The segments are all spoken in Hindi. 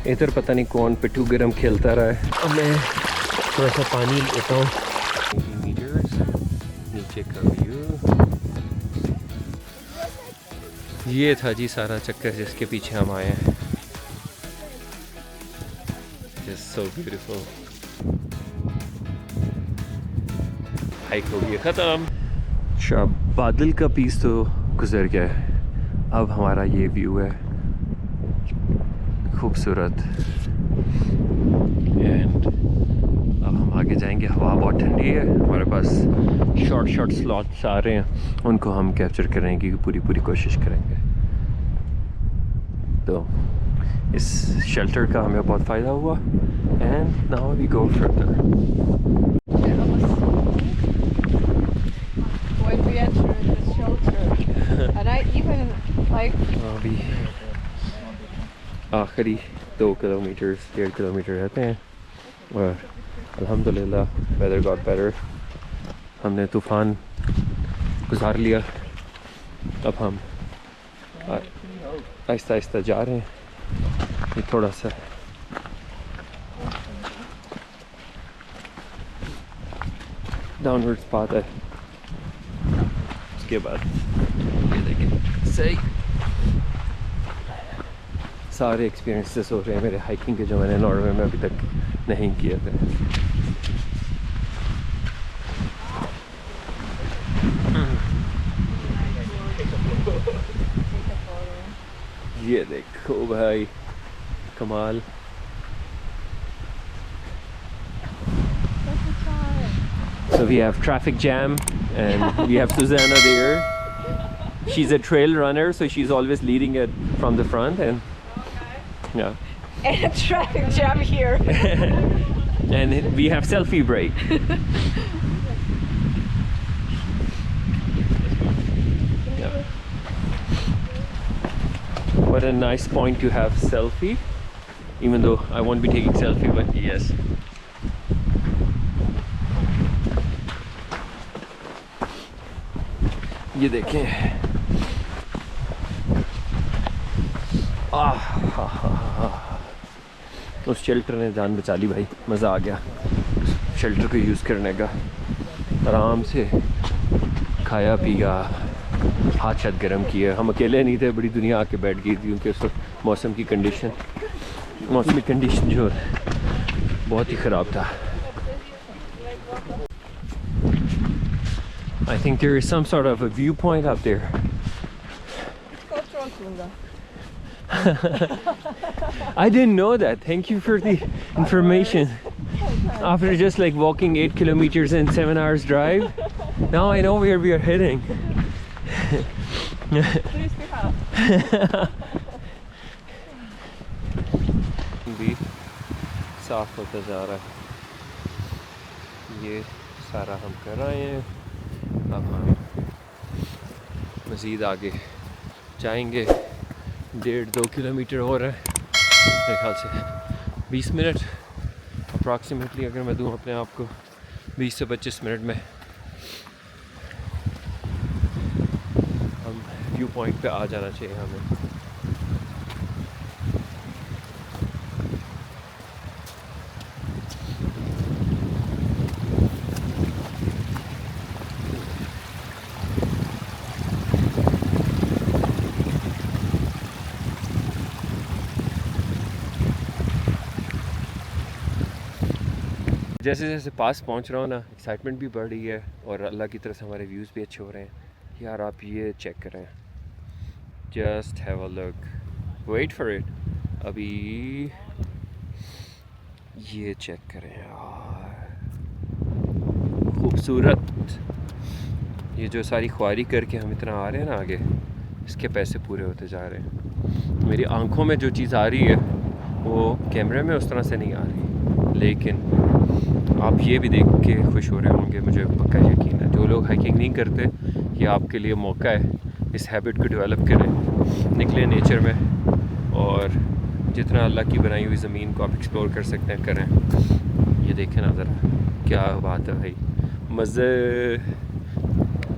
इधर पता नहीं कौन पिट्ठू गरम खेलता रहा है। अब मैं थोड़ा सा पानी लेता हूँ। नीचे का व्यू ये था जी, सारा चक्कर जिसके पीछे हम आए हैं। It's so beautiful। हाइक हो गई ख़त्म। अच्छा, बादल का पीस तो गुजर गया है, अब हमारा ये व्यू है खूबसूरत। एंड अब हम आगे जाएंगे। हवा बहुत ठंडी है, हमारे पास शॉर्ट स्लॉट्स आ रहे हैं, उनको हम कैप्चर करने की पूरी कोशिश करेंगे। तो इस शेल्टर का हमें बहुत फ़ायदा हुआ। And now we go further. अभी आखिरी 2 किलोमीटर 1.5 किलोमीटर रहते हैं और अल्हम्दुलिल्लाह वेदर गॉट बेटर। हमने तूफ़ान गुजार लिया। अब हम आहिस्ता आहिस्ता जा रहे हैं। ये थोड़ा सा डाउनवर्ड पाथ है। उसके बाद ये देखें, सही सारे एक्सपीरियंसेस हो रहे हैं मेरे हाइकिंग के, जो मैंने नॉर्वे में अभी तक नहीं किए थे। ये देखो भाई, कमाल। So we have traffic jam and we have Susanna there. She's a trail runner, so she's always leading it from the front. And yeah. And a traffic jam here. And we have selfie break. Yeah. What a nice point to have selfie. Even though I won't be taking selfie, but yes. ये देखें, उस शेल्टर ने जान बचा ली भाई। मज़ा आ गया शेल्टर को यूज़ करने का। आराम से खाया पिया, हाथ शाथ गर्म किया। हम अकेले नहीं थे, बड़ी दुनिया आके बैठ गई थी, क्योंकि उस वक्त मौसमी कंडीशन जो बहुत ही ख़राब था। I think there is some sort of a viewpoint up there. I didn't know that. Thank you for the information. After just like walking 8 kilometers and 7 hours drive, now I know where we are heading. Please be happy. भी साफ होता जा रहा है। ये सारा हम कर रहे हैं। अब हम मज़ीद आगे जाएंगे। 1.5-2 किलोमीटर हो रहा है मेरे ख्याल से 20 मिनट अप्रॉक्सीमेटली, अगर मैं दूँ अपने आप को 20 से 25 मिनट में हम व्यू पॉइंट पे आ जाना चाहिए हमें। जैसे जैसे पास पहुंच रहा हूँ ना, एक्साइटमेंट भी बढ़ रही है और अल्लाह की तरफ से हमारे व्यूज़ भी अच्छे हो रहे हैं। यार आप ये चेक करें, just have a look, wait for it. अभी ये चेक करें यार, खूबसूरत। ये जो सारी ख्वारी करके हम इतना आ रहे हैं ना आगे, इसके पैसे पूरे होते जा रहे हैं। मेरी आंखों में जो चीज़ आ रही है वो कैमरे में उस तरह से नहीं आ रही, लेकिन आप ये भी देख के खुश हो रहे होंगे, मुझे पक्का यकीन है। जो लोग हाइकिंग नहीं करते, ये आपके लिए मौका है, इस हैबिट को डेवलप करें, निकलें नेचर में और जितना अल्लाह की बनाई हुई ज़मीन को आप एक्सप्लोर कर सकते हैं करें। ये देखें ना ज़रा, क्या बात है भाई, मज़े।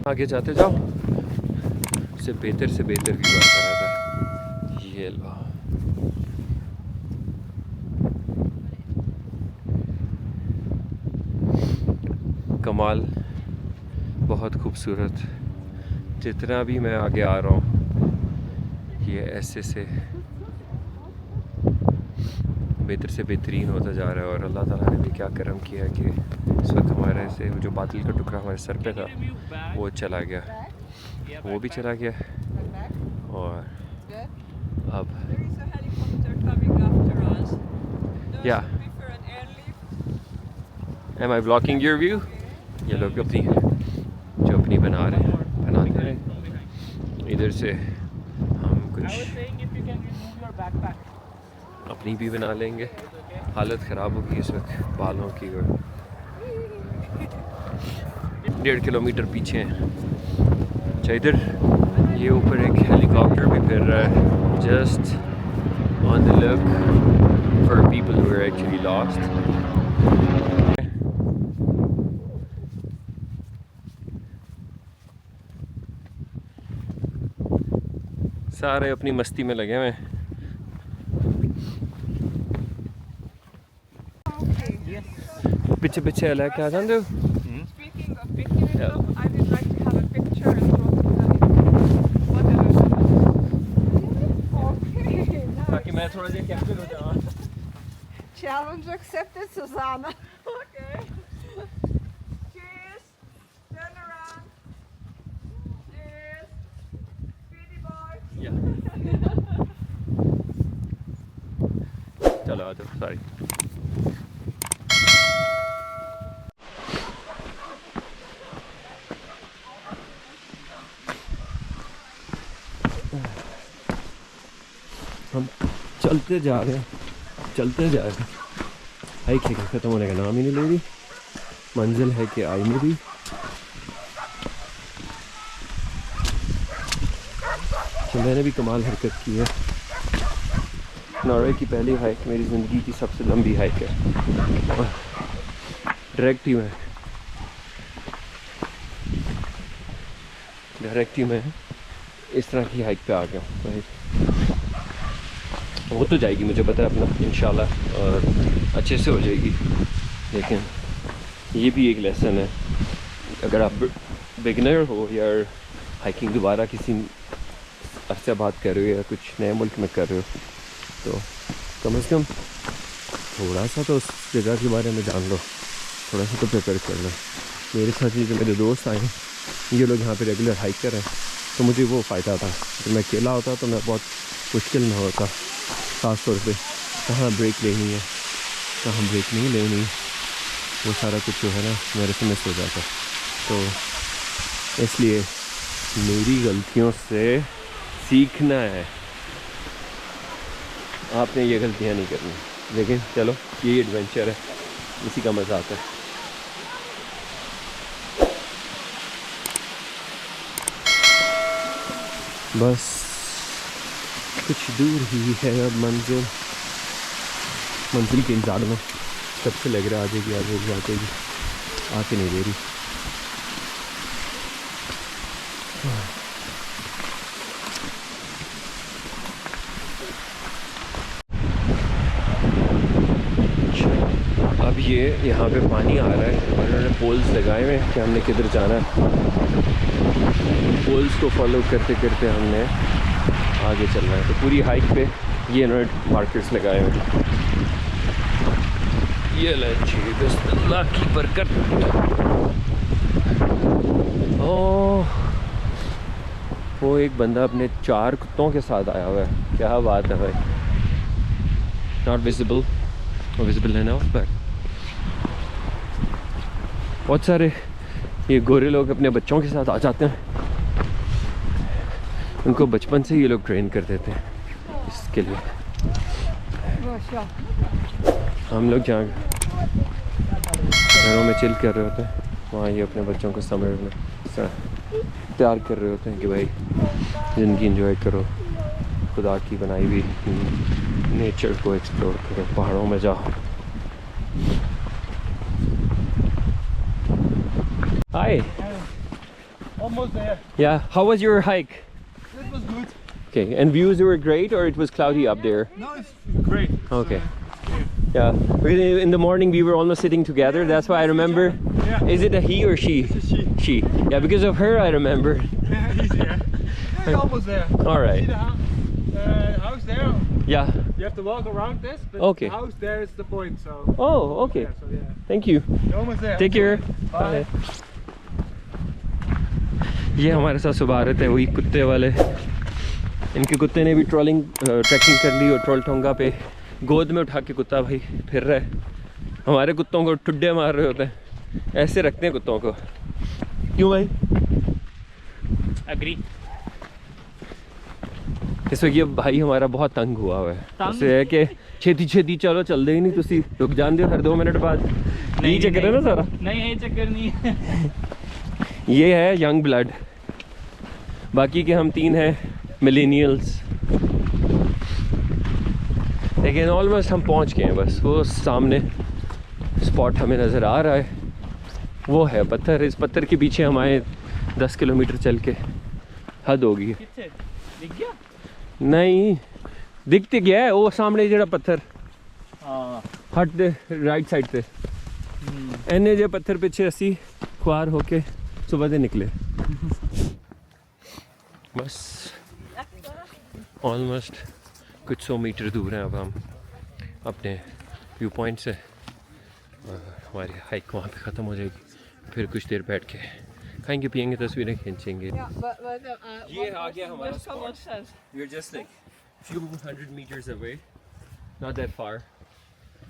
आगे जाते जाओ, उससे बेहतर व्यू आता रहता है। ये लो, कमाल, बहुत खूबसूरत। जितना भी मैं आगे आ रहा हूँ ये ऐसे से बेहतर से बेहतरीन होता जा रहा है। और अल्लाह ताला ने भी क्या करम किया कि इस वक्त हमारे से जो बादल का टुकड़ा हमारे सर पे था वो चला गया, वो भी चला गया। और अब There is a helicopter coming after us. Does Yeah. it prefer an airlift? am I blocking your view? ये लोग अपनी जो अपनी बना रहे हैं बनाते हैं। इधर से हम I कुछ was saying if you can remove your backpack. अपनी भी बना लेंगे। हालत ख़राब होगी इस वक्त बालों की। और 1.5 किलोमीटर पीछे हैं। अच्छा इधर ये ऊपर एक हेलीकॉप्टर भी फिर रहा है, just on the look for people who are actually lost. सारे अपनी मस्ती में लगे हुए हैं। पीछे पीछे अलग क्या जानते हो? Speaking of bikini Yeah. club, I would like to have a picture and throw Okay, ताकि मैं थोड़ा सा कैप्चर हो जाऊँ। Challenge accepted, Susanna. Okay. Cheers. Turn around. Cheers. Speedy boy. चलो आ जाओ सॉरी। हम चलते जा रहे हैं, चलते जा रहे हैं। हाइक है ख़त्म होने का नाम ही नहीं ले रही। मंजिल है कि आई मेरी। तो मैंने भी कमाल हरकत की है। नॉर्वे की पहली हाइक मेरी ज़िंदगी की सबसे लंबी हाइक है। और डायरेक्ट ही मैं इस तरह की हाइक पे आ गया हूँ। भाई हो तो जाएगी, मुझे पता है अपना इंशाल्लाह, और अच्छे से हो जाएगी। लेकिन ये भी एक लेसन है, अगर आप बिगिनर हो या हाइकिंग दोबारा किसी अरसे बाद कर रहे हो या कुछ नए मुल्क में कर रहे हो, तो कम से कम थोड़ा सा तो उस जगह के बारे में जान लो, थोड़ा सा तो प्रिपेयर कर लो। मेरे साथ ये जो मेरे दोस्त आए हैं ये लोग यहाँ पे रेगुलर हाइक कर रहे हैं, तो मुझे वो फ़ायदा था। अगर मैं अकेला होता तो मैं बहुत मुश्किल में होता, ख़ास तौर पे कहाँ ब्रेक लेनी है कहाँ ब्रेक नहीं लेनी, वो सारा कुछ जो है ना मेरे से मिस हो जाता। तो इसलिए मेरी गलतियों से सीखना है, आपने ये गलतियाँ नहीं करनी। लेकिन चलो यही एडवेंचर है, इसी का मज़ा आता है। बस कुछ दूर ही है अब मंजिल के इंतज़ार में। कब से लग रहा है आ जाएगी, आके नहीं दे रही। अब ये यहाँ पे पानी आ रहा है और उन्होंने पोल्स लगाए हुए हैं कि हमने किधर जाना है। पोल्स को फॉलो करते करते हमने आगे चलना है। तो पूरी हाइक पे ये इन्होंने मार्कर्स लगाए हुए हैं। ये लीजिए बिस्मिल्लाह की बरकत। ओह, वो एक बंदा अपने 4 कुत्तों के साथ आया हुआ है, क्या बात है भाई। नॉट विजिबल, विजिबल है ना, बट बहुत सारे ये गोरे लोग अपने बच्चों के साथ आ जाते हैं। उनको बचपन से ये लोग ट्रेन कर देते हैं इसके लिए। हम लोग जहाँ घरों में चिल कर रहे होते हैं, वहाँ ये अपने बच्चों को समर में तैयार कर रहे होते हैं कि भाई ज़िंदगी एंजॉय करो, खुदा की बनाई हुई नेचर को एक्सप्लोर करो, पहाड़ों में जाओ। Hi. Almost there. Yeah, how was your hike? It was good. Okay, and views were great or it was cloudy up there? No, it's great. Okay. Yeah, because in the morning we were almost sitting together. That's why I remember. Yeah. Is it a he or she? This is she. She. Yeah, because of her I remember. He's here. Yeah, you're almost there. All right. See the house there? Yeah. You have to walk around this, but Okay. the house there is the point. So. Oh, okay. Yeah, so yeah. Thank you. You're almost there. Take care. Bye. ये हमारे साथ सुबह आ रहे थे वही कुत्ते वाले। इनके कुत्ते ने भी ट्रैकिंग कर ली और ट्रोल टोंगा पे गोद में उठा के कुत्ता भाई फिर रहा है। हमारे कुत्तों को ठुड्डे मार रहे होते हैं, ऐसे रखते हैं कुत्तों को। क्यों भाई? Agree. इस वक्त ये भाई हमारा बहुत तंग हुआ हुआ है। उससे है कि छेती छेती चलो चल दे ही नहीं, तुसी रुक जान दो हर 2 मिनट बाद। यही चक्कर है ना सारा? नहीं ये चक्कर नहीं है। ये है यंग ब्लड, बाकी के हम 3 हैं मिलेनियल्स। लेकिन ऑलमोस्ट हम पहुंच गए हैं। बस वो सामने स्पॉट हमें नज़र आ रहा है, वो है पत्थर। इस पत्थर के पीछे हम आए 10 किलोमीटर चल के, हद होगी। दिख गया? नहीं दिखते गया है वो सामने जरा पत्थर हाँ। हट दे राइट साइड पे एने जे पत्थर पीछे असी खुआर होके सुबह दे निकले। बस ऑलमोस्ट कुछ 100 मीटर दूर हैं अब हम अपने व्यू पॉइंट से, और हमारी हाइक वहाँ पे ख़त्म हो जाएगी। फिर कुछ देर बैठ के खाएंगे पिएंगे, तस्वीरें खींचेंगे। Yeah, but ये आ गया हमारा what someone spot. says. We're just like few hundred meters away, not that far,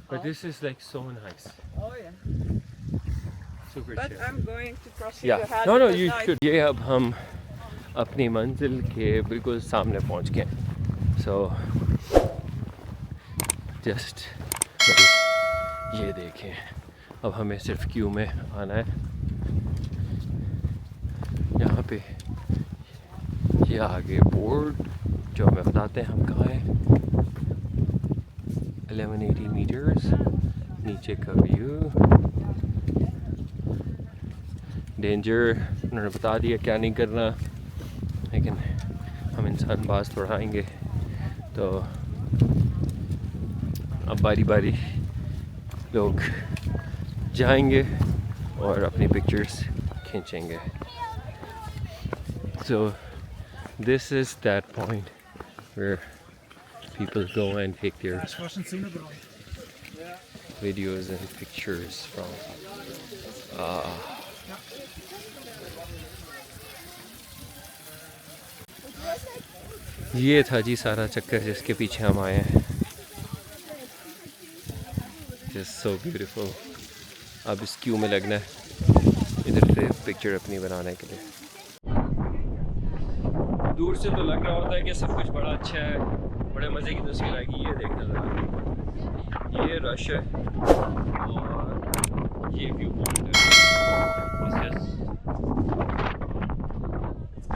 but this is like so nice, Oh yeah. super But chill. I'm going to proceed Yeah, ahead. no, because you I- should. ये अब हम अपनी मंजिल के बिल्कुल सामने पहुंच गए, so just ये देखें। अब हमें सिर्फ क्यू में आना है। यहाँ पे ये आगे बोर्ड जो हमें बताते हैं हम कहाँ हैं। 1180 मीटर्स नीचे का व्यू। डेंजर उन्होंने बता दिया क्या नहीं करना, लेकिन हम इंसान बाज थोड़ा आएंगे तो अब बारी बारी लोग जाएंगे और अपनी पिक्चर्स खींचेंगे। So this is that point where people go and take their videos and pictures from. ये था जी सारा चक्कर जिसके पीछे हम आए हैं। Just so beautiful. अब इस क्यू में लगना है इधर से पिक्चर अपनी बनाने के लिए। दूर से तो लग रहा होता है कि सब कुछ बड़ा अच्छा है, बड़े मज़े की तस्वीर आएगी। ये देखना ज़रा, ये रश है और ये व्यू पॉइंट है।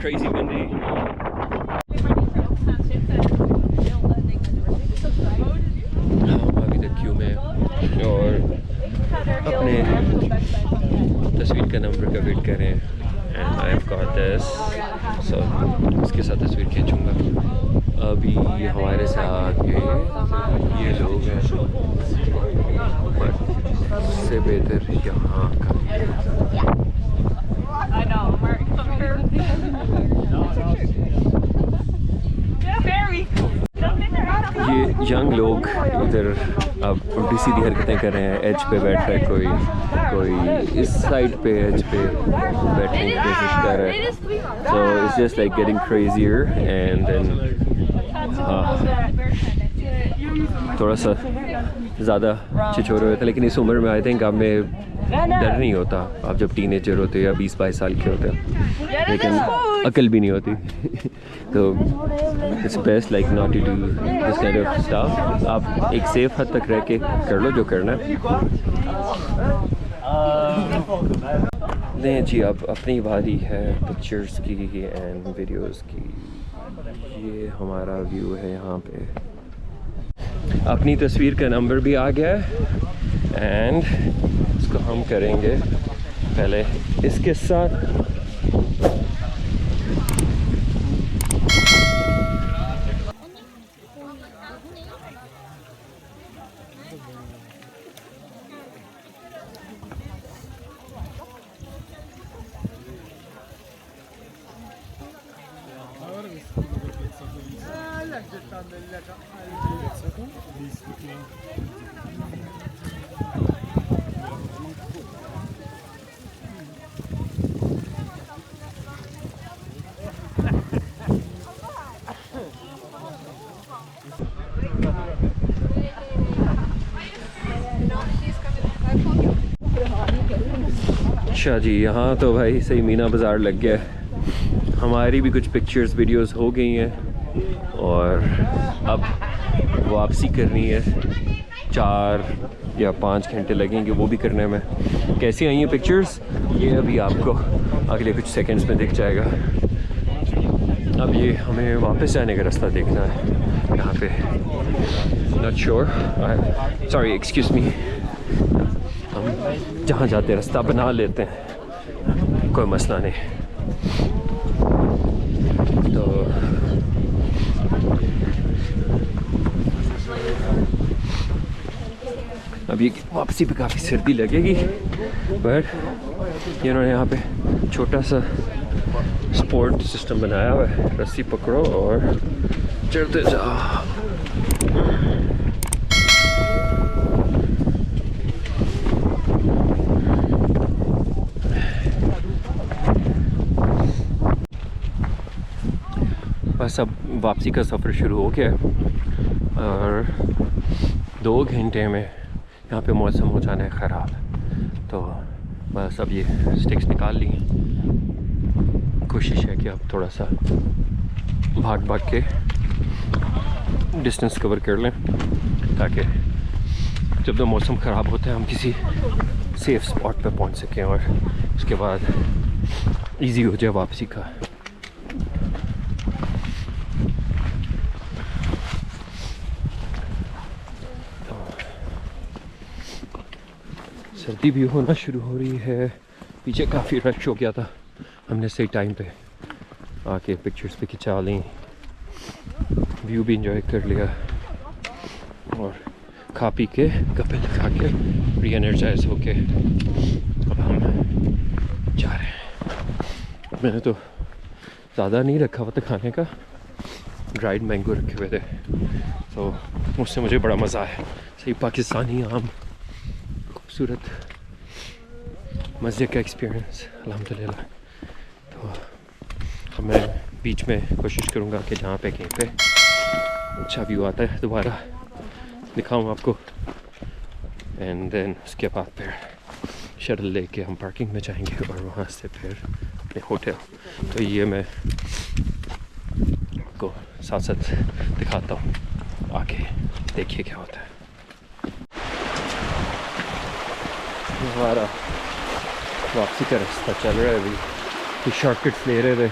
Crazy windy. हम अभी तक क्यू में और अपने तस्वीर का नंबर का वेट कर रहे हैं। And I have got this, so इसके साथ तस्वीर खींचूंगा। अभी हमारे साथ ये लोग हैं, उससे बेहतर यहाँ का I know. Mark, come here. Very cool. ये यंग लोग इधर अब उल्टी सीधी हरकतें कर रहे हैं। एज पे बैठ रहा है कोई इस साइड पे एज पे बैठने की कोशिश कर रहा है। So it's just like getting crazier and then थोड़ा सा ज़्यादा छिछोरे होते हैं, लेकिन इस उम्र में आई थिंक आप में डर नहीं होता। आप जब टीनेजर होते या 20-22 साल के होते हैं, लेकिन अकल भी नहीं होती तो it's best like not to do this kind of stuff. आप एक सेफ हद तक रह के कर लो जो करना है। नहीं जी, अब अपनी बारी है पिक्चर्स की एंड वीडियोस की। ये हमारा व्यू है यहाँ पे। अपनी तस्वीर का नंबर भी आ गया है एंड इसको हम करेंगे पहले इसके साथ। अच्छा जी, यहाँ तो भाई सही मीना बाज़ार लग गया है। हमारी भी कुछ पिक्चर्स वीडियोस हो गई हैं और अब वापसी करनी है। 4 या 5 घंटे लगेंगे वो भी करने में। कैसी आई हैं पिक्चर्स ये अभी आपको अगले कुछ सेकंड्स में दिख जाएगा। अब ये हमें वापस जाने का रास्ता देखना है यहाँ पे। Not sure, sorry excuse me. हम जहाँ जाते रास्ता बना लेते हैं, कोई मसला नहीं। तो अभी वापसी पे काफ़ी सर्दी लगेगी, बट इन्होंने यहाँ पे छोटा सा स्पोर्ट सिस्टम बनाया हुआ है। रस्सी पकड़ो और चढ़ते जाओ। बस अब वापसी का सफ़र शुरू हो गया है और 2 घंटे में यहाँ पे मौसम हो जाना है ख़राब। तो बस अब ये स्टिक्स निकाल ली। कोशिश है कि अब थोड़ा सा भाग के डिस्टेंस कवर कर लें, ताकि जब तो मौसम ख़राब होता है हम किसी सेफ़ स्पॉट पे पहुँच सकें और उसके बाद इजी हो जाए वापसी का। सर्दी भी होना शुरू हो रही है। पीछे काफ़ी रश हो गया था, हमने सही टाइम पे आके पिक्चर्स भी खिंचा ली, व्यू भी इंजॉय कर लिया और खा पी के कपड़े लगा के री एनर्जाइज होके अब हम जा रहे हैं। मैंने तो ज़्यादा नहीं रखा हुआ था खाने का, ड्राइड मैंगो रखे हुए थे, तो उससे मुझे बड़ा मज़ा आया। सही पाकिस्तानी आम, खूबसूरत मज़े का एक्सपीरियंस अल्हम्दुलिल्लाह। तो अब मैं बीच में कोशिश करूँगा कि जहाँ पे कहीं पे अच्छा व्यू आता है दोबारा दिखाऊँ आपको, एंड देन उसके बाद फिर शटल लेके हम पार्किंग में जाएंगे और वहाँ से फिर अपने होटल। तो ये मैं आपको साथ साथ दिखाता हूँ, आके देखिए क्या होता है। हमारा वापसी का रास्ता चल रहा है अभी, कुछ शॉर्टकट्स ले रहे थे।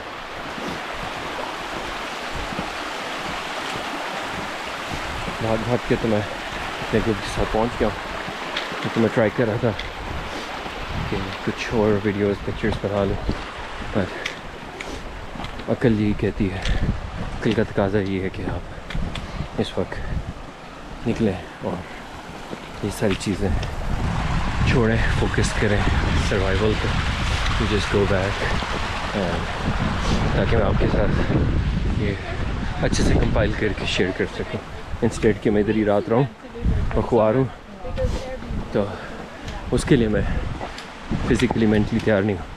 भाग के तो मैं अपने ग्रुप के साथ पहुंच गया हूँ। तो मैं ट्राई कर रहा था कि कुछ और वीडियोस पिक्चर्स बना लूँ, पर अकल यही कहती है, अकल का तकाज़ा ये है कि आप इस वक्त निकलें और ये सारी चीज़ें छोड़ें, फोकस करें सर्वाइवल पे, जस्ट गो बैक, ताकि मैं आपके साथ ये अच्छे से कंपाइल करके शेयर कर सकूं। इंस्टेड कि मैं इधर ही रात रहूं और खुआर हूँ, तो उसके लिए मैं फिज़िकली मेंटली तैयार नहीं हूँ।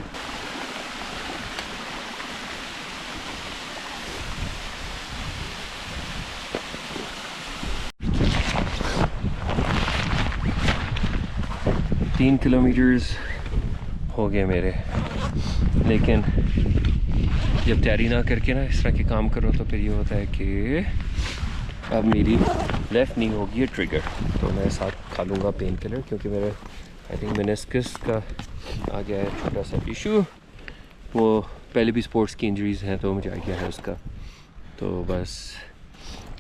तीन किलोमीटर्स हो गए मेरे, लेकिन जब तैयारी ना करके ना इस तरह के काम करो तो फिर ये होता है कि अब मेरी लेफ़्ट नी होगी है ट्रिगर। तो मैं साथ खा लूँगा पेन किलर, क्योंकि मेरे आई थिंक मेनिस्कस का आ गया है छोटा सा इशू। वो पहले भी स्पोर्ट्स की इंजरीज़ हैं तो मुझे आइडिया है उसका। तो बस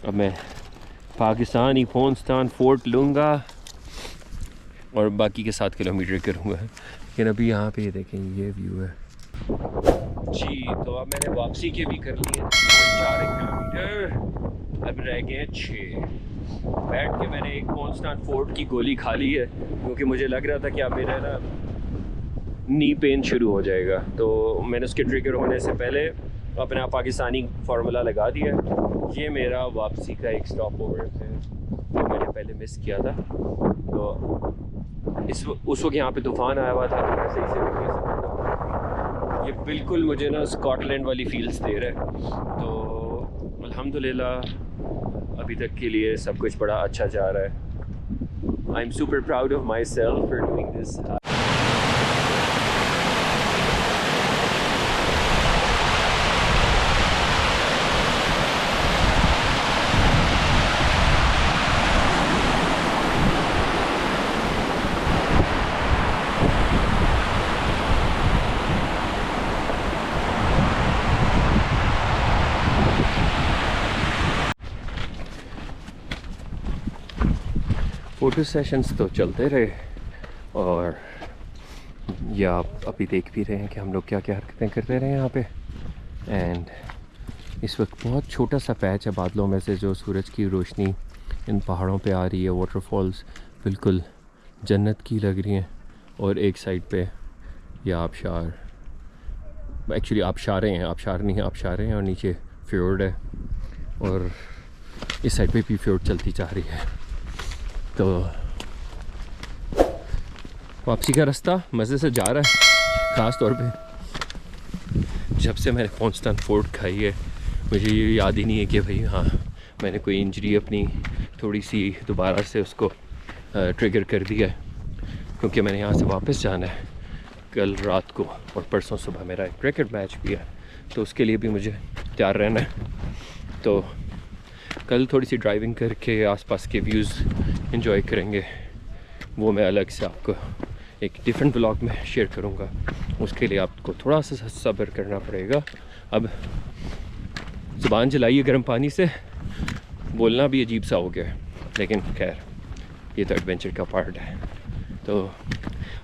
अब मैं पाकिस्तानी फोनस्तान फोर्ट लूँगा और बाकी के 7 किलोमीटर करूँगा। लेकिन अभी यहाँ पे ये देखें, ये व्यू है जी। तो अब मैंने वापसी के भी कर लिए 4 किलोमीटर, अब रह गए 6। बैठ के मैंने एक कॉन्स्टेंट फोर्ट की गोली खा ली है, क्योंकि मुझे लग रहा था कि अब मेरा ना नी पेन शुरू हो जाएगा। तो मैंने उसके ट्रिगर होने से पहले अपना पाकिस्तानी फार्मूला लगा दिया है। ये मेरा वापसी का एक स्टॉप ओवर है जो मैंने पहले मिस किया था। तो उस वक्त यहाँ पे तूफ़ान आया हुआ था, तो मैं सही से रुक नहीं सकता था। ये बिल्कुल मुझे ना स्कॉटलैंड वाली फील्स दे रहा है। तो अल्हम्दुलिल्लाह अभी तक के लिए सब कुछ बड़ा अच्छा जा रहा है। I am super proud of my self for doing this. Photo sessions तो चलते रहे, और ये आप अभी देख भी रहे हैं कि हम लोग क्या क्या हरकतें करते रहे यहाँ पे। एंड इस वक्त बहुत छोटा सा पैच है बादलों में से जो सूरज की रोशनी इन पहाड़ों पे आ रही है। वाटरफॉल्स बिल्कुल जन्नत की लग रही हैं, और एक साइड पे ये आबशार, एक्चुअली आबशारें हैं, आबशार नहीं है, आबशारें हैं, और नीचे फ्योर्ड है, और इस साइड पे भी फ्योर्ड चलती जा रही है। तो वापसी का रास्ता मज़े से जा रहा है। ख़ास तौर पे जब से मैंने कॉन्स्टेंट फोर्ट खाई है, मुझे ये याद ही नहीं है कि भाई हाँ मैंने कोई इंजरी अपनी थोड़ी सी दोबारा से उसको ट्रिगर कर दिया है, क्योंकि मैंने यहाँ से वापस जाना है कल रात को, और परसों सुबह मेरा एक क्रिकेट मैच भी है, तो उसके लिए भी मुझे तैयार रहना है। तो कल थोड़ी सी ड्राइविंग करके आसपास के व्यूज़ एंजॉय करेंगे, वो मैं अलग से आपको एक डिफरेंट ब्लॉग में शेयर करूँगा। उसके लिए आपको थोड़ा सा सब्र करना पड़ेगा। अब ज़ुबान जलाइए गर्म पानी से, बोलना भी अजीब सा हो गया है, लेकिन खैर ये तो एडवेंचर का पार्ट है। तो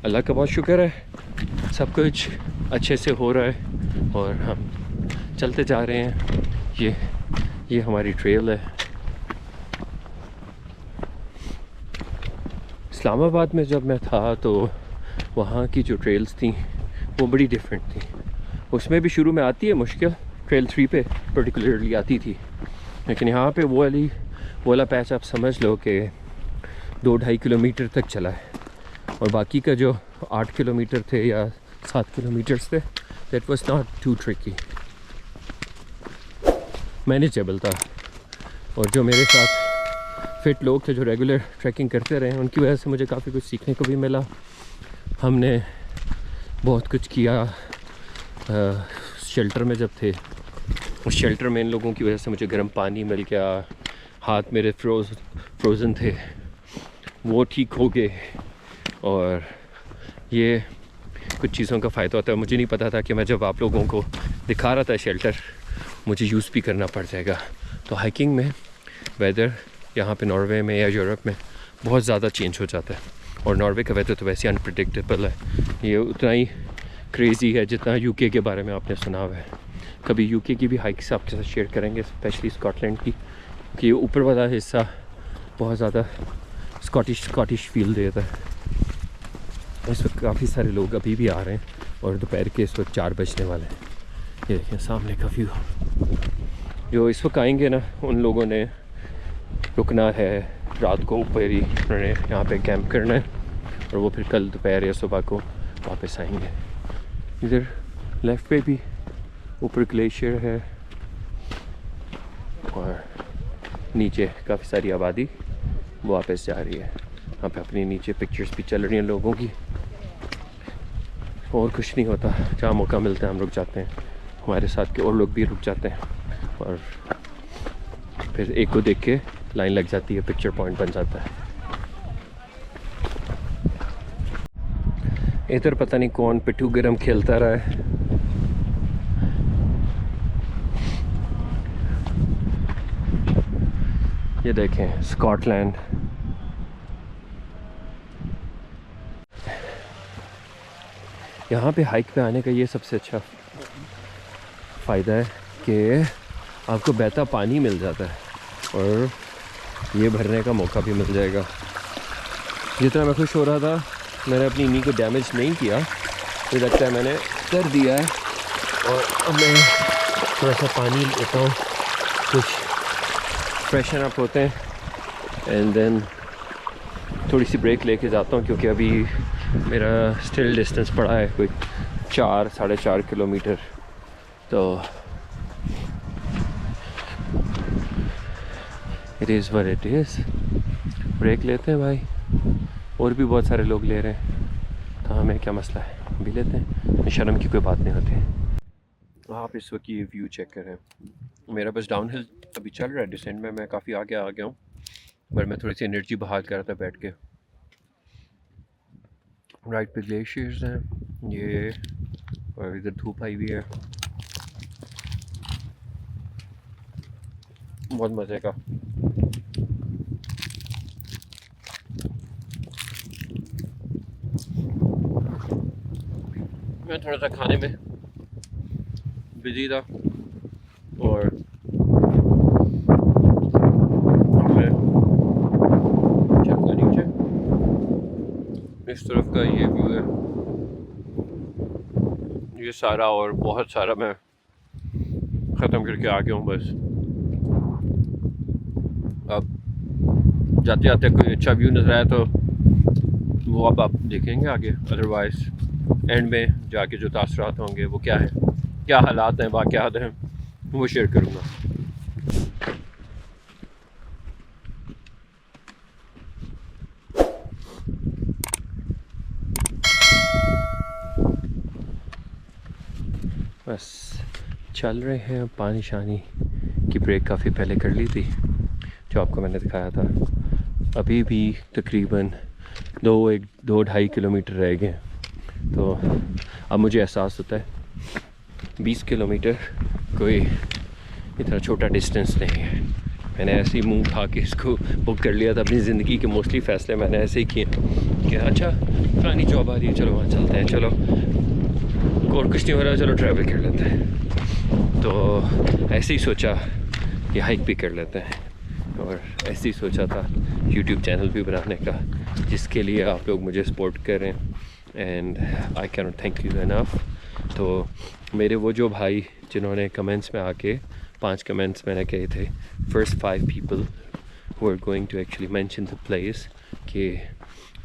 अल्लाह का बहुत शुक्र है, सब कुछ अच्छे से हो रहा है और हम चलते जा रहे हैं। ये हमारी ट्रेल है। इस्लामाबाद में जब मैं था तो वहाँ की जो ट्रेल्स थी वो बड़ी डिफरेंट थी। उसमें भी शुरू में आती है मुश्किल, ट्रेल 3 पे पर्टिकुलरली आती थी, लेकिन यहाँ पे वो वाला पैच आप समझ लो कि 2-2.5 किलोमीटर तक चला है, और बाकी का जो 8 किलोमीटर थे या 7 किलोमीटर्स थे, that was not too tricky, manageable था। और जो मेरे साथ फिट लोग थे जो रेगुलर ट्रैकिंग करते रहे, उनकी वजह से मुझे काफ़ी कुछ सीखने को भी मिला। हमने बहुत कुछ किया शेल्टर में जब थे। उस शेल्टर में इन लोगों की वजह से मुझे गर्म पानी मिल गया, हाथ मेरे फ्रोज़न थे वो ठीक हो गए, और ये कुछ चीज़ों का फ़ायदा होता है। मुझे नहीं पता था कि मैं जब आप लोगों को दिखा रहा था शेल्टर, मुझे यूज़ भी करना पड़ जाएगा। तो हाइकिंग में वेदर यहाँ पे नॉर्वे में या यूरोप में बहुत ज़्यादा चेंज हो जाता है, और नॉर्वे का वेदर तो वैसे अनप्रेडिक्टेबल है। ये उतना ही क्रेज़ी है जितना यूके के बारे में आपने सुना हुआ है। कभी यूके की भी हाइक्स आपके साथ शेयर करेंगे, स्पेशली स्कॉटलैंड की, कि ऊपर वाला हिस्सा बहुत ज़्यादा स्कॉटिश फील देता है। इस वक्त काफ़ी सारे लोग अभी भी आ रहे हैं, और दोपहर के इस वक्त 4 बजने वाले हैं। ये देखें सामने का व्यू। जो इस वक्त आएंगे ना, उन लोगों ने रुकना है रात को ऊपर ही, उन्होंने यहाँ पे कैंप करना है, और वो फिर कल दोपहर या सुबह को वापस आएंगे। इधर लेफ़्ट पे भी ऊपर ग्लेशियर है, और नीचे काफ़ी सारी आबादी वापस जा रही है। यहाँ पे अपनी नीचे पिक्चर्स भी चल रही हैं लोगों की। और कुछ नहीं होता, जहाँ मौका मिलता है हम रुक जाते हैं, हमारे साथ के और लोग भी रुक जाते हैं, और फिर एक को देख के लाइन लग जाती है, पिक्चर पॉइंट बन जाता है। इधर पता नहीं कौन पिट्ठू गरम खेलता रहा है। ये देखें स्कॉटलैंड। यहाँ पे हाइक पे आने का ये सबसे अच्छा फ़ायदा है कि आपको बहता पानी मिल जाता है, और ये भरने का मौका भी मिल जाएगा। जितना मैं खुश हो रहा था मैंने अपनी नी को डैमेज नहीं किया, मुझे लगता है मैंने कर दिया है। और अब मैं थोड़ा सा पानी लेता हूँ, कुछ फ्रेशन अप होते हैं एंड देन थोड़ी सी ब्रेक लेके जाता हूँ, क्योंकि अभी मेरा स्टिल डिस्टेंस पड़ा है कोई 4-4.5 किलोमीटर। तो it is what it is. Break लेते हैं भाई, और भी बहुत सारे लोग ले रहे हैं तो हमें क्या मसला है, हम भी लेते हैं, शर्म की कोई बात नहीं होती। आप इस वक्त ये व्यू चेक करें, मेरा बस डाउनहिल अभी चल रहा है, डिसेंट में मैं काफ़ी आगे आ गया हूँ, पर मैं थोड़ी सी एनर्जी बहाल कर रहा था बैठ के। राइट पे ग्लेशियर्स हैं ये, और इधर धूप आई हुई है, बहुत मज़े का। मैं थोड़ा सा खाने में बिजी था और मैं चलूँगा नीचे। इस तरफ का ये व्यू है, ये सारा और बहुत सारा मैं ख़त्म करके आ गया हूँ बस। अब जाते जाते कोई अच्छा व्यू नज़र आया तो वो अब आप देखेंगे आगे, अदरवाइज़ एंड में जाके जो तासरात होंगे वो क्या है, क्या हालात हैं, वाक़यात हैं, वो शेयर करूँगा। बस चल रहे हैं। पानी शानी की ब्रेक काफ़ी पहले कर ली थी जो आपको मैंने दिखाया था। अभी भी तकरीबन 2-2.5 किलोमीटर रह गए, तो अब मुझे एहसास होता है 20 किलोमीटर कोई इतना छोटा डिस्टेंस नहीं है। मैंने ऐसे ही मुंह उठा के इसको बुक कर लिया था। अपनी ज़िंदगी के मोस्टली फ़ैसले मैंने ऐसे ही किए कि अच्छा फलानी जॉब आ रही है, चलो वहाँ चलते हैं, चलो और कुछ नहीं हो रहा, चलो ट्रैवल कर लेते हैं। तो ऐसे ही सोचा कि हाइक भी कर लेते हैं, और ऐसे ही सोचा था यूट्यूब चैनल भी बनाने का, जिसके लिए आप लोग मुझे सपोर्ट करें and I can not thank you enough. तो मेरे वो जो भाई जिन्होंने कमेंट्स में आके 5 कमेंट्स मैंने कहे थे, first 5 people who are going to actually mention the place कि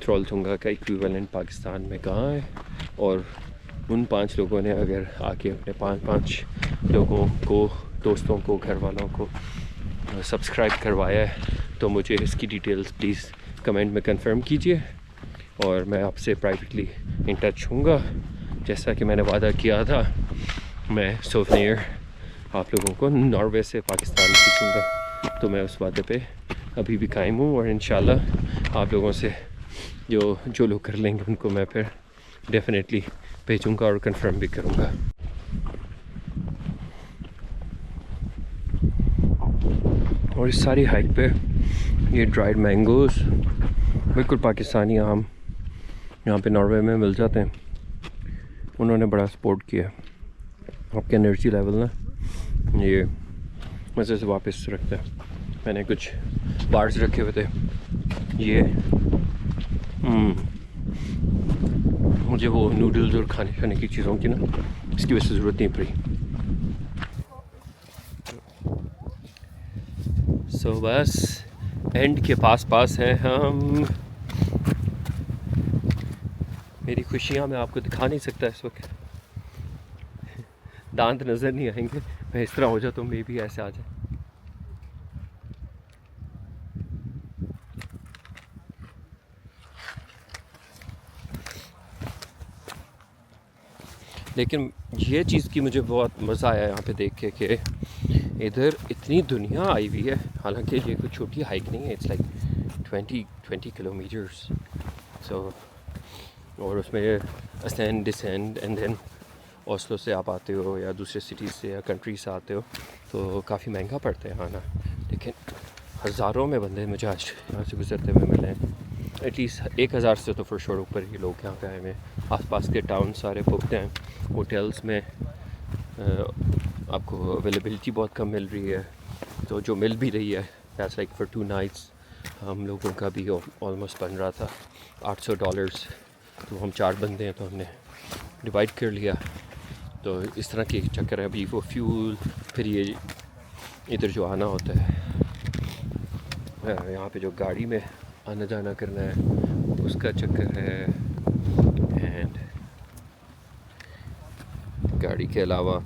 थ्रोलथुंगा का इक्विवेलेंट पाकिस्तान में कहाँ है, और उन 5 लोगों ने अगर आके अपने 5 लोगों को, दोस्तों को, घर वालों को सब्सक्राइब करवाया है, तो मुझे इसकी डिटेल्स प्लीज़ कमेंट में कंफर्म कीजिए, और मैं आपसे प्राइवेटली इन टच हूँगा। जैसा कि मैंने वादा किया था, मैं सोवेनियर आप लोगों को नॉर्वे से पाकिस्तान खींचूँगा, तो मैं उस वादे पे अभी भी कायम हूँ, और इंशाल्लाह आप लोगों से जो लोग कर लेंगे उनको मैं फिर डेफिनेटली भेजूँगा और कंफर्म भी करूँगा। और इस सारी हाइक पे ये ड्राइड मैंगोज़, बिल्कुल पाकिस्तानी आम यहाँ पे नॉर्वे में मिल जाते हैं, उन्होंने बड़ा सपोर्ट किया। आपके एनर्जी लेवल ना ये मज़े से वापस रखता है। मैंने कुछ बार्स रखे हुए थे, ये मुझे वो नूडल्स और खाने की चीज़ों की ना इसकी वजह से ज़रूरत नहीं पड़ी। सो बस एंड के पास हैं हम। मेरी खुशियाँ मैं आपको दिखा नहीं सकता इस वक्त, दांत नज़र नहीं आएंगे। मैं इस तरह हो जाता हूँ, मे भी ऐसे आ जाए। लेकिन ये चीज़ की मुझे बहुत मज़ा आया यहाँ पे देख के कि इधर इतनी दुनिया आई हुई है। हालांकि ये कोई छोटी हाइक नहीं है, इट्स लाइक 20 किलोमीटर्स। सो और उसमें ascend descend and then Oslo से आप आते हो या दूसरे सिटीज़ से या कंट्री से आते हो तो काफ़ी महंगा पड़ता है आना। लेकिन हज़ारों में बंदे मुझे आज यहाँ से गुजरते हुए मिले हैं, एटलीस्ट 1000 से तो फॉर श्योर ऊपर ही लोग यहाँ पे आए हुए हैं। आसपास के टाउन सारे बुकड हैं, होटल्स में आपको अवेलेबिलिटी बहुत कम मिल रही है, तो जो मिल भी रही है दैट्स लाइक फॉर 2 नाइट्स। हम लोगों का भी ऑलमोस्ट बन रहा था $800। तो हम 4 बंदे हैं तो हमने डिवाइड कर लिया। तो इस तरह के चक्कर है अभी, वो फ्यूल, फिर ये इधर जो आना होता है यहाँ पे जो गाड़ी में आना जाना करना है उसका चक्कर है, एंड गाड़ी के अलावा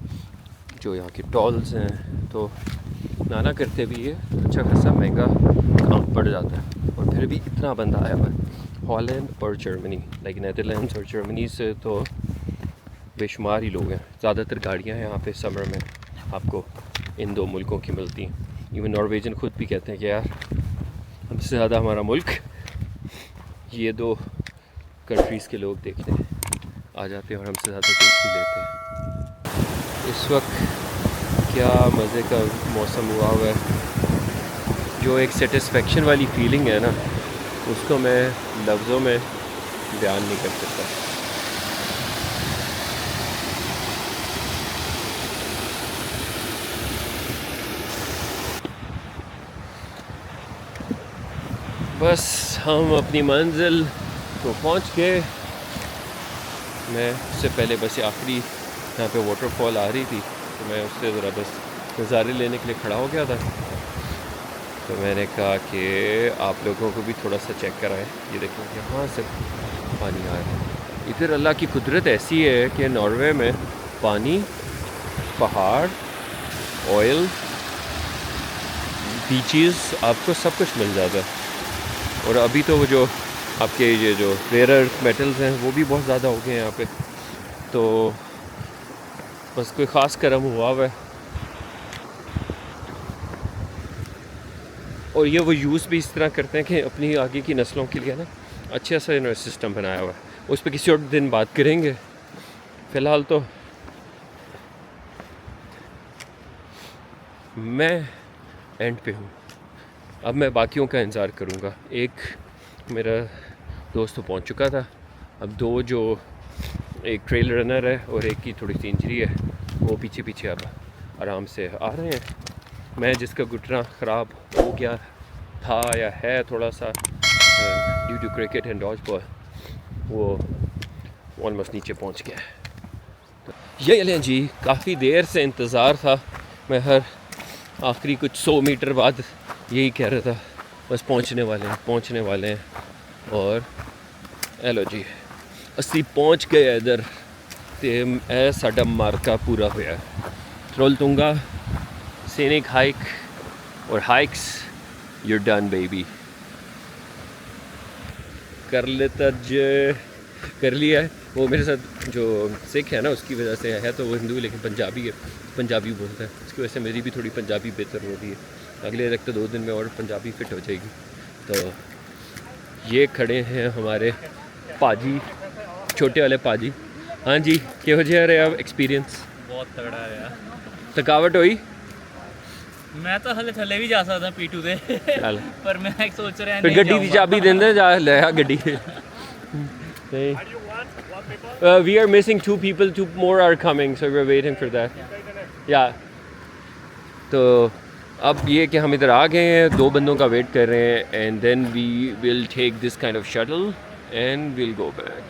जो यहाँ के टोल्स हैं, तो नाना करते भी ये अच्छा खासा महंगा काम पड़ जाता है। और फिर भी इतना बंदा आया हुआ है हॉलैंड और जर्मनी, लाइक नेदरलैंड्स और जर्मनी से तो बेशुमार ही लोग हैं। ज़्यादातर गाड़ियाँ यहाँ पे समर में आपको इन 2 मुल्कों की मिलती हैं। इवन नॉर्वेजन खुद भी कहते हैं कि यार हमसे ज़्यादा हमारा मुल्क ये 2 कंट्रीज़ के लोग देखते हैं आ जाते हैं और हमसे ज़्यादा देख भी लेते हैं। इस वक्त क्या मज़े का मौसम हुआ हुआ है, जो एक सेटिस्फेक्शन वाली फीलिंग है ना, उसको मैं लफ्ज़ों में बयान नहीं कर सकता। बस हम अपनी मंजिल को पहुंच गए। मैं उससे पहले बस आखिरी यहाँ पे वाटरफॉल आ रही थी तो मैं उससे ज़रा बस नज़ारे लेने के लिए खड़ा हो गया था। तो मैंने कहा कि आप लोगों को भी थोड़ा सा चेक कराएं। ये देखो यहाँ से पानी आ रहा है। इधर अल्लाह की कुदरत ऐसी है कि नॉर्वे में पानी, पहाड़, ऑयल, बीचेस, आपको सब कुछ मिल जाता है। और अभी तो वो जो आपके ये जो रेयर अर्थ मेटल्स हैं वो भी बहुत ज़्यादा हो गए हैं यहाँ पे। तो बस कोई ख़ास करम हुआ है और ये वो यूज़ भी इस तरह करते हैं कि अपनी आगे की नस्लों के लिए ना अच्छा सा इन्होंने सिस्टम बनाया हुआ है। उस पर किसी और दिन बात करेंगे। फ़िलहाल तो मैं एंड पे हूँ, अब मैं बाकियों का इंतज़ार करूँगा। एक मेरा दोस्त तो पहुँच चुका था, अब 2 जो एक ट्रेल रनर है और एक की थोड़ी सी इंजरी है, वो पीछे पीछे अब आराम से आ रहे हैं। मैं जिसका घुटना ख़राब हो गया था या है थोड़ा सा due to cricket and dodge ball, वो ऑलमोस्ट नीचे पहुंच गया है। तो ये लें जी, काफ़ी देर से इंतज़ार था। मैं हर आखिरी कुछ 100 मीटर बाद यही कह रहा था बस पहुंचने वाले हैं। और हेलो जी, ਅਸੀਂ पहुंच गए इधर। तो यह साडा मार्का पूरा होया। त्रोलतुंगा सीनिक हाइक और हाइक्स, you're done baby। कर लिया है। वो मेरे साथ जो सिख है ना, उसकी वजह से है, तो वो हिंदू लेकिन पंजाबी है, पंजाबी बोलता है। उसकी वजह से मेरी भी थोड़ी पंजाबी बेहतर हो रही है। अगले लगता 2 दिन में और पंजाबी फिट हो जाएगी। तो ये खड़े हैं हमारे पाजी, छोटे वाले पाजी। हाँ जी, किहो जिहा रहा एक्सपीरियंस? बहुत तगड़ा है यार। थकावट हुई? मैं तो हले थले भी जा सकता P2 दे चल पर मैं सोच रहा फिर गड्डी दी चाबी देंदे जा ले आ गड्डी। We are missing 2 people, 2 more are coming, so we're waiting for that. Yeah. तो अब ये कि हम इधर आ गए हैं, 2 बंदों का वेट कर रहे हैं, and then we will take this kind of shuttle and will go back.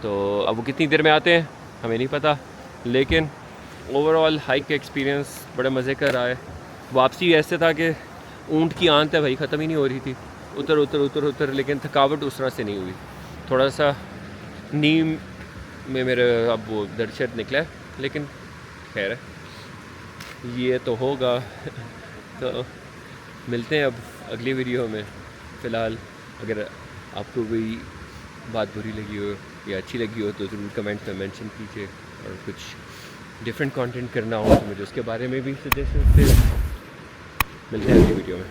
तो अब वो कितनी देर में आते हैं हमें नहीं पता, लेकिन ओवरऑल हाइक का एक्सपीरियंस बड़े मज़े का रहा है। वापसी ऐसे था कि ऊँट की आंत है भाई, ख़त्म ही नहीं हो रही थी, उतर, लेकिन थकावट उस तरह से नहीं हुई। थोड़ा सा नीम में मेरे अब वो दर्द निकला है, लेकिन खैर है, ये तो होगा। तो मिलते हैं अब अगली वीडियो में। फ़िलहाल अगर आपको कोई बात बुरी लगी हो या अच्छी लगी हो तो ज़रूर कमेंट में मेंशन कीजिए, और कुछ डिफरेंट कंटेंट करना हो तो मुझे उसके बारे में भी सजेशन दे। मिलते हैं अगली वीडियो में।